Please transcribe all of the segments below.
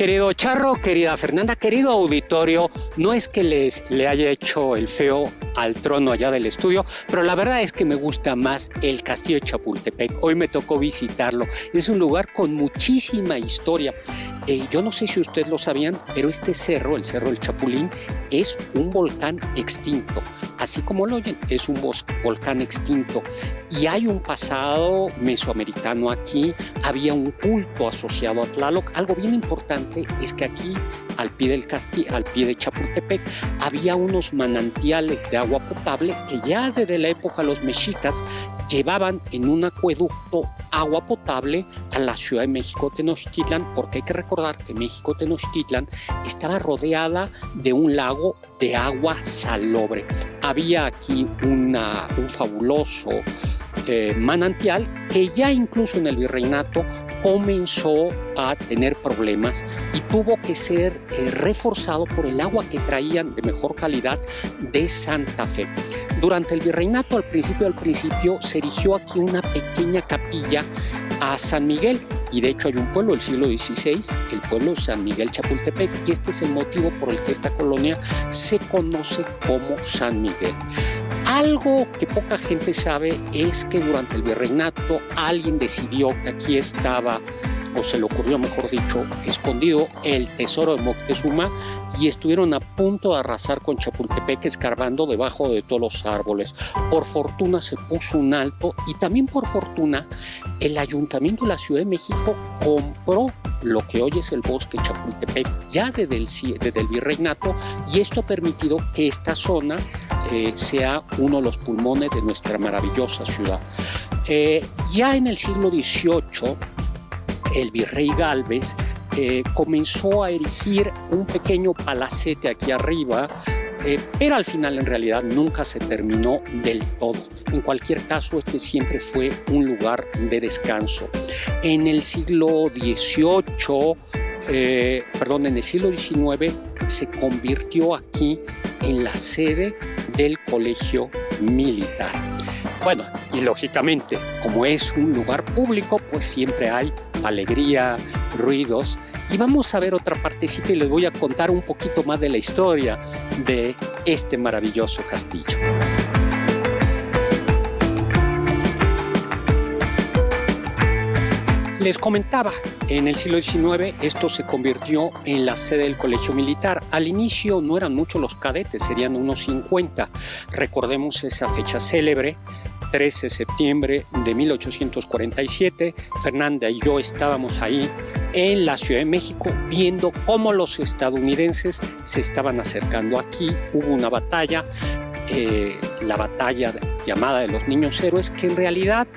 Querido Charro, querida Fernanda, querido auditorio, no es que le haya hecho el feo al trono allá del estudio, pero la verdad es que me gusta más el Castillo de Chapultepec. Hoy me tocó visitarlo. Es un lugar con muchísima historia. Yo no sé si ustedes lo sabían, pero este cerro, el Cerro del Chapulín, es un volcán extinto. Así como lo oyen, es un volcán extinto. Y hay un pasado mesoamericano aquí. Había un culto asociado a Tlaloc. Algo bien importante es que aquí, al pie del castillo, al pie de Chapultepec, había unos manantiales de agua potable que ya desde la época de los mexicas llevaban en un acueducto agua potable a la Ciudad de México Tenochtitlan, porque hay que recordar que México Tenochtitlan estaba rodeada de un lago de agua salobre. Había aquí un fabuloso manantial que ya incluso en el virreinato comenzó a tener problemas y tuvo que ser reforzado por el agua que traían de mejor calidad de Santa Fe. Durante el virreinato, al principio, se erigió aquí una pequeña capilla a San Miguel, y de hecho hay un pueblo del siglo XVI, el pueblo de San Miguel Chapultepec, y este es el motivo por el que esta colonia se conoce como San Miguel. Algo que poca gente sabe es que durante el virreinato alguien decidió que aquí estaba, o se le ocurrió mejor dicho, escondido el tesoro de Moctezuma, y estuvieron a punto de arrasar con Chapultepec escarbando debajo de todos los árboles. Por fortuna se puso un alto, y también por fortuna el Ayuntamiento de la Ciudad de México compró lo que hoy es el bosque Chapultepec ya desde el virreinato, y esto ha permitido que esta zona sea uno de los pulmones de nuestra maravillosa ciudad. Ya en el siglo XVIII, el virrey Gálvez comenzó a erigir un pequeño palacete aquí arriba, pero al final en realidad nunca se terminó del todo. En cualquier caso, este siempre fue un lugar de descanso. En el siglo XIX, en el siglo XIX se convirtió aquí en la sede del Colegio Militar. Bueno, y lógicamente, como es un lugar público, pues siempre hay alegría, ruidos. Y vamos a ver otra partecita y les voy a contar un poquito más de la historia de este maravilloso castillo. Les comentaba, en el siglo XIX esto se convirtió en la sede del Colegio Militar. Al inicio no eran muchos los cadetes, serían unos 50. Recordemos esa fecha célebre, 13 de septiembre de 1847. Fernanda y yo estábamos ahí en la Ciudad de México viendo cómo los estadounidenses se estaban acercando aquí. Hubo una batalla, la batalla llamada de los Niños Héroes, que en realidad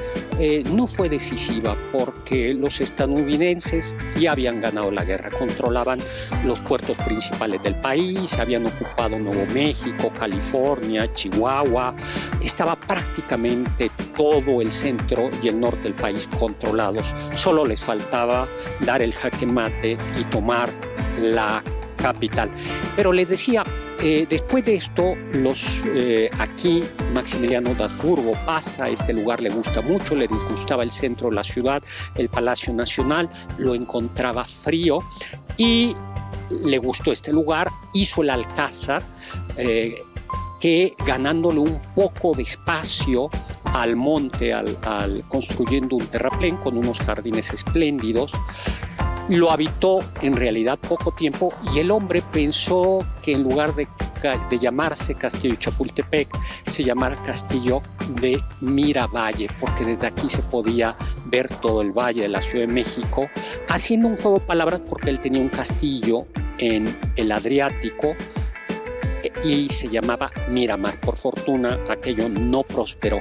no fue decisiva porque los estadounidenses ya habían ganado la guerra, controlaban los puertos principales del país, habían ocupado Nuevo México, California, Chihuahua, estaba prácticamente todo el centro y el norte del país controlados. Solo les faltaba dar el jaque mate y tomar la capital. Pero les decía, después de esto, aquí Maximiliano de Habsburgo pasa, a este lugar le gusta mucho, le disgustaba el centro de la ciudad, el Palacio Nacional, lo encontraba frío y le gustó este lugar, hizo el Alcázar, que ganándole un poco de espacio al monte, construyendo un terraplén con unos jardines espléndidos. Lo habitó en realidad poco tiempo y el hombre pensó que en lugar de llamarse Castillo de Chapultepec, se llamara Castillo de Miravalle, porque desde aquí se podía ver todo el valle de la Ciudad de México, haciendo un juego de palabras porque él tenía un castillo en el Adriático y se llamaba Miramar. Por fortuna, aquello no prosperó.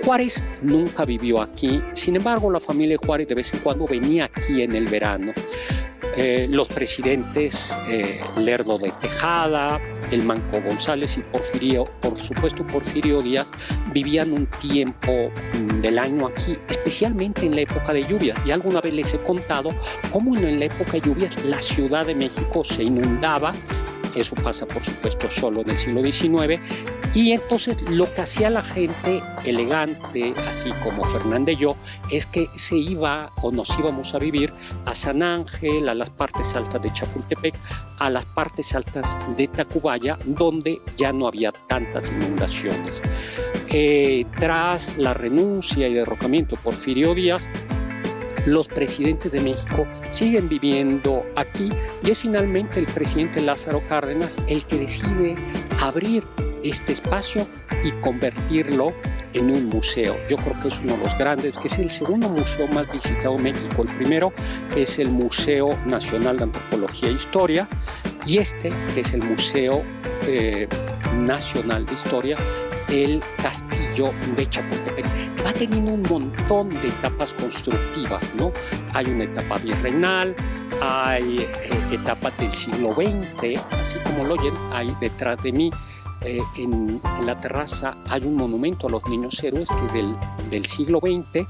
Juárez nunca vivió aquí, sin embargo la familia de Juárez de vez en cuando venía aquí en el verano. Los presidentes Lerdo de Tejada, el Manco González y por supuesto Porfirio Díaz vivían un tiempo del año aquí, especialmente en la época de lluvias. Y alguna vez les he contado cómo en la época de lluvias la Ciudad de México se inundaba eso pasa por supuesto solo en el siglo XIX, y entonces lo que hacía la gente elegante, así como Fernanda y yo, es que se iba o nos íbamos a vivir a San Ángel, a las partes altas de Chapultepec, a las partes altas de Tacubaya, donde ya no había tantas inundaciones. Tras la renuncia y derrocamiento de Porfirio Díaz, los presidentes de México siguen viviendo aquí y es finalmente el presidente Lázaro Cárdenas el que decide abrir este espacio y convertirlo en un museo. Yo creo que es uno de los grandes, que es el segundo museo más visitado en México. El primero es el Museo Nacional de Antropología e Historia, y este, que es el Museo Nacional de Historia, el Castillo de Chapultepec, que va teniendo un montón de etapas constructivas, ¿no? Hay una etapa virreinal, hay etapas del siglo XX, así como lo oyen, hay detrás de mí, en la terraza, hay un monumento a los niños héroes que del siglo XX,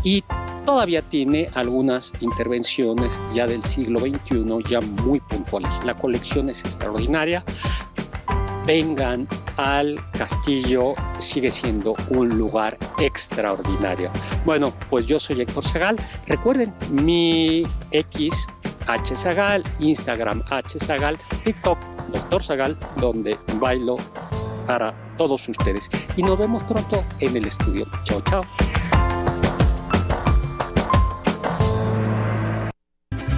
y todavía tiene algunas intervenciones ya del siglo XXI, ya muy puntuales. La colección es extraordinaria. Vengan al castillo, sigue siendo un lugar extraordinario. Bueno, pues yo soy Héctor Zagal. Recuerden, mi X, HZagal, Instagram, HZagal, TikTok, Dr. Zagal, donde bailo para todos ustedes. Y nos vemos pronto en el estudio. Chao, chao.